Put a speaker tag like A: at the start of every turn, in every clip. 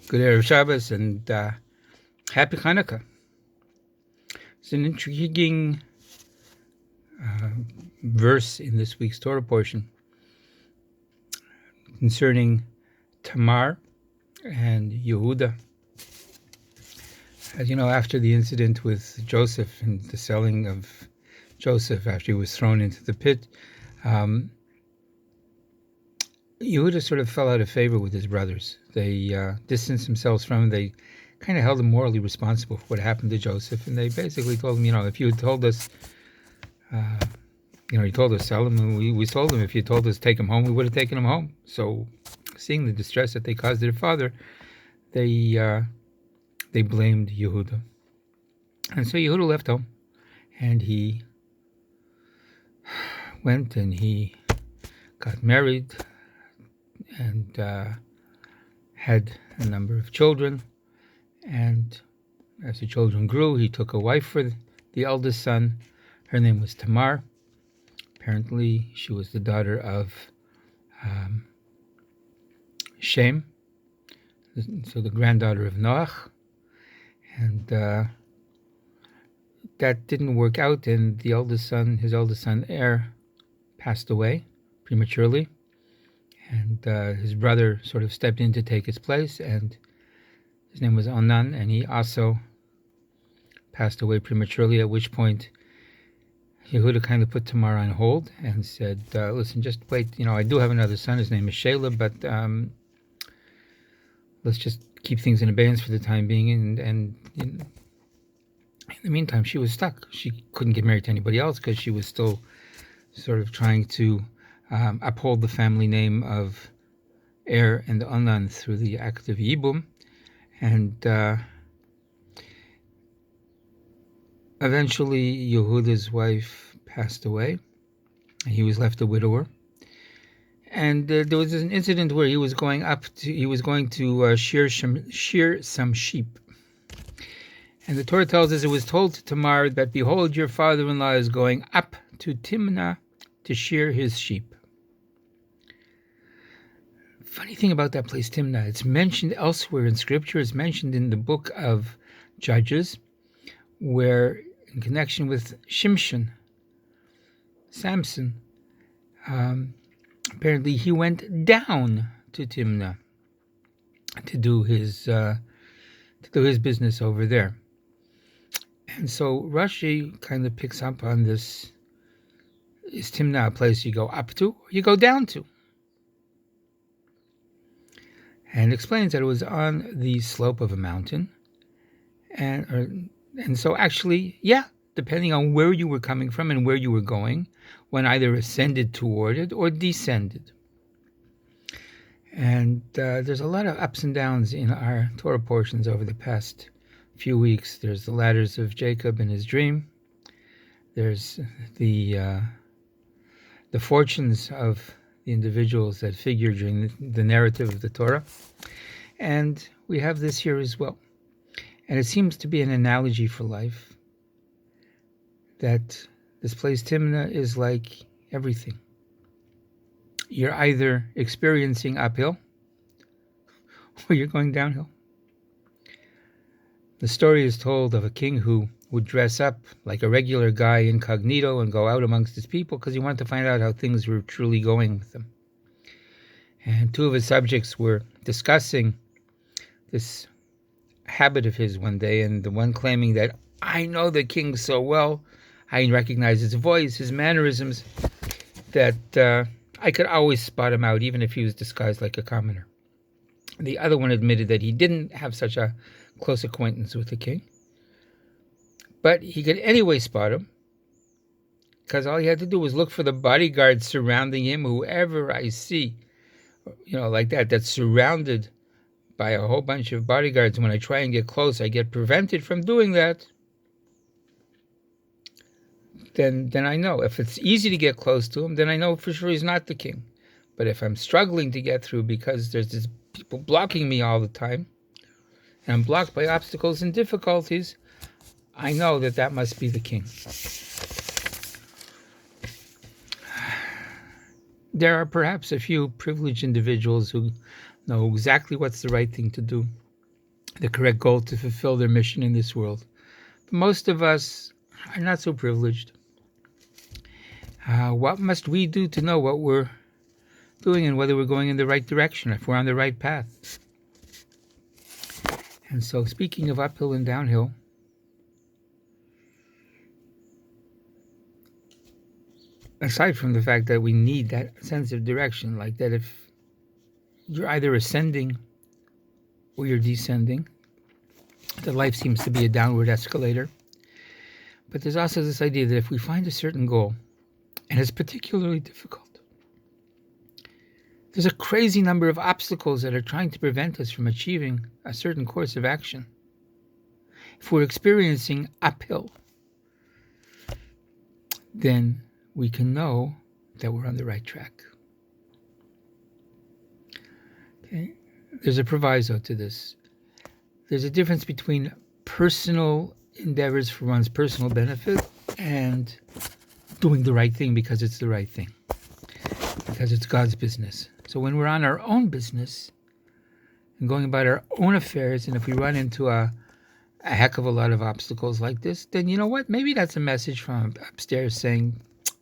A: Good Erev Shabbos and Happy Hanukkah. It's an intriguing verse in this week's Torah portion concerning Tamar and Yehuda. As you know, after the incident with Joseph and the selling of Joseph after he was thrown into the pit, Yehuda sort of fell out of favor with his brothers. They distanced themselves from him. They kind of held him morally responsible for what happened to Joseph, and they basically told him, if you had told us, he told us sell him, and we sold him. If you told us take him home, we would have taken him home. So, seeing the distress that they caused their father, they blamed Yehuda, and so Yehuda left home, and he went and he got married and had a number of children. And as the children grew, he took a wife for the eldest son. Her name was Tamar. Apparently, she was the daughter of Shem, so the granddaughter of Noach. And that didn't work out, and his eldest son Er, passed away prematurely. And his brother sort of stepped in to take his place, and his name was Onan, and he also passed away prematurely, at which point Yehuda kind of put Tamar on hold and said, listen, just wait. I do have another son. His name is Shelah, but let's just keep things in abeyance for the time being. And in the meantime, she was stuck. She couldn't get married to anybody else because she was still sort of trying to uphold the family name of Er and Onan through the act of Yibum. And eventually, Yehuda's wife passed away. He was left a widower. And there was an incident where he was going to shear some sheep. And the Torah tells us it was told to Tamar that, behold, your father-in-law is going up to Timnah to shear his sheep. Funny thing about that place, Timnah, it's mentioned elsewhere in Scripture. It's mentioned in the book of Judges, where in connection with Samson, apparently he went down to Timnah to do his business over there. And so Rashi kind of picks up on this. Is Timnah a place you go up to or you go down to? And explains that it was on the slope of a mountain. And so actually, depending on where you were coming from and where you were going, one either ascended toward it or descended. And there's a lot of ups and downs in our Torah portions over the past few weeks. There's the ladders of Jacob in his dream. There's the fortunes of the individuals that figure during the narrative of the Torah. And we have this here as well. And it seems to be an analogy for life, that this place Timnah is like everything. You're either experiencing uphill or you're going downhill. The story is told of a king who would dress up like a regular guy incognito and go out amongst his people because he wanted to find out how things were truly going with them. And two of his subjects were discussing this habit of his one day, and the one claiming that, I know the king so well, I recognize his voice, his mannerisms, that I could always spot him out, even if he was disguised like a commoner. The other one admitted that he didn't have such a close acquaintance with the king, but he could anyway spot him, because all he had to do was look for the bodyguards surrounding him. Whoever I see, like that's surrounded by a whole bunch of bodyguards, when I try and get close, I get prevented from doing that. Then I know. If it's easy to get close to him, then I know for sure he's not the king. But if I'm struggling to get through because there's these people blocking me all the time, and I'm blocked by obstacles and difficulties, I know that must be the king. There are perhaps a few privileged individuals who know exactly what's the right thing to do. the correct goal to fulfill their mission in this world. But most of us are not so privileged. What must we do to know what we're doing and whether we're going in the right direction, if we're on the right path? And so, speaking of uphill and downhill, aside from the fact that we need that sense of direction, like that if you're either ascending or you're descending, that life seems to be a downward escalator. But there's also this idea that if we find a certain goal, and it's particularly difficult, there's a crazy number of obstacles that are trying to prevent us from achieving a certain course of action. If we're experiencing uphill, then we can know that we're on the right track. Okay? There's a proviso to this. There's a difference between personal endeavors for one's personal benefit and doing the right thing because it's the right thing, because it's God's business. So when we're on our own business and going about our own affairs, and if we run into a heck of a lot of obstacles like this, then you know what? Maybe that's a message from upstairs saying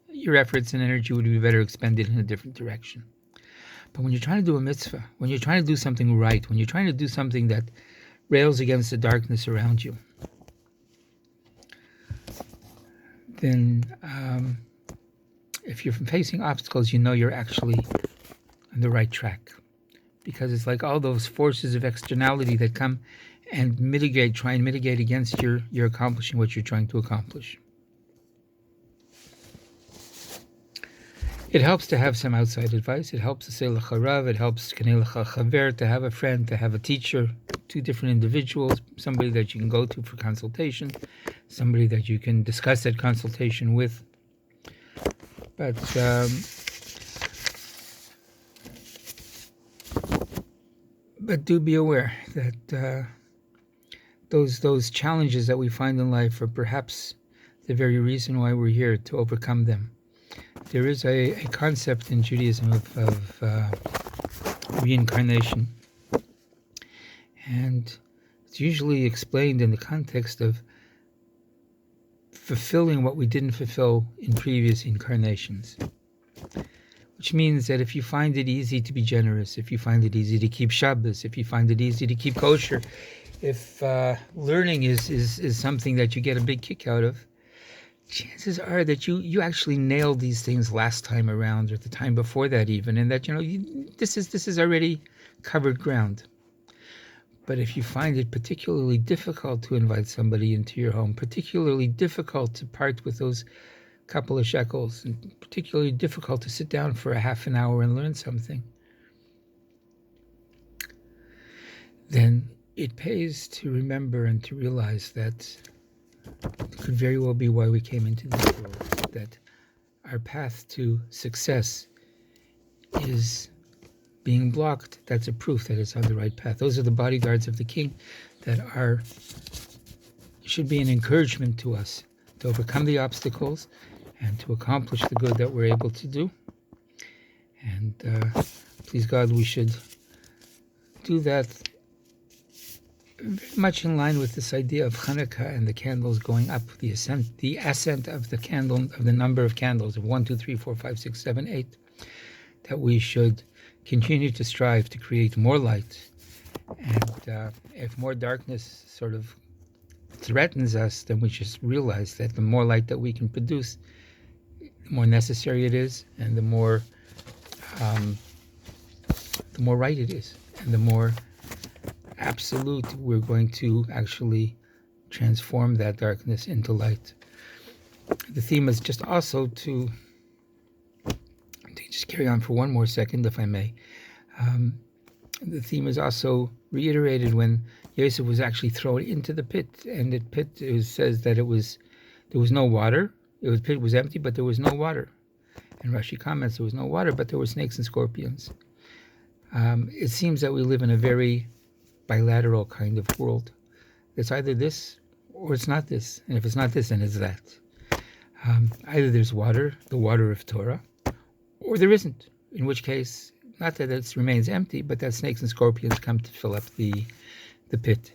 A: your efforts and energy would be better expended in a different direction. But when you're trying to do a mitzvah, when you're trying to do something right, when you're trying to do something that rails against the darkness around you, then if you're facing obstacles, you know you're actually on the right track. Because it's like all those forces of externality that come and try and mitigate against your accomplishing what you're trying to accomplish. It helps to have some outside advice. It helps to say l'charav. It helps to have a friend, to have a teacher, two different individuals, somebody that you can go to for consultation, somebody that you can discuss that consultation with. But do be aware that those challenges that we find in life are perhaps the very reason why we're here, to overcome them. There is a concept in Judaism of reincarnation, and it's usually explained in the context of fulfilling what we didn't fulfill in previous incarnations. Which means that if you find it easy to be generous, if you find it easy to keep Shabbos, if you find it easy to keep kosher, if learning is something that you get a big kick out of, chances are that you actually nailed these things last time around, or the time before that even, and that this is already covered ground. But if you find it particularly difficult to invite somebody into your home, particularly difficult to part with those couple of shekels, and particularly difficult to sit down for a half an hour and learn something, then it pays to remember and to realize that it could very well be why we came into this world, that our path to success is being blocked. That's a proof that it's on the right path. Those are the bodyguards of the king that should be an encouragement to us to overcome the obstacles and to accomplish the good that we're able to do. And please God, we should do that very much in line with this idea of Hanukkah and the candles going up, the ascent of the candle, of the number of candles of 1, 2, 3, 4, 5, 6, 7, 8, that we should continue to strive to create more light. And if more darkness sort of threatens us, then we just realize that the more light that we can produce, the more necessary it is, and the more right it is, and the more absolute we're going to actually transform that darkness into light. The theme is just also to just carry on for one more second, if I may. The theme is also reiterated when Yosef was actually thrown into the pit, and the pit, says that there was no water. The pit was empty, but there was no water. And Rashi comments there was no water, but there were snakes and scorpions. It seems that we live in a very bilateral kind of world. It's either this or it's not this. And if it's not this, then it's that. Either there's water, the water of Torah, or there isn't. In which case, not that it remains empty, but that snakes and scorpions come to fill up the pit.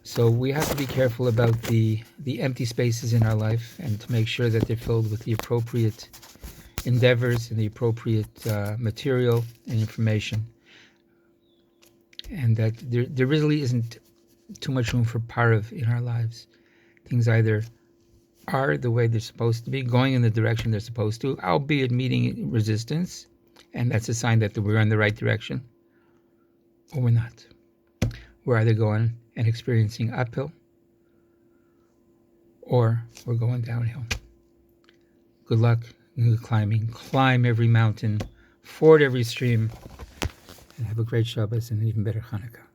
A: So we have to be careful about the empty spaces in our life, and to make sure that they're filled with the appropriate endeavors and the appropriate material and information, and that there really isn't too much room for parav in our lives. Things either are the way they're supposed to be, going in the direction they're supposed to, albeit meeting resistance, and that's a sign that we're in the right direction, or we're not. We're either going and experiencing uphill, or we're going downhill. Good luck in the climbing. Climb every mountain, ford every stream, and have a great Shabbos and an even better Hanukkah.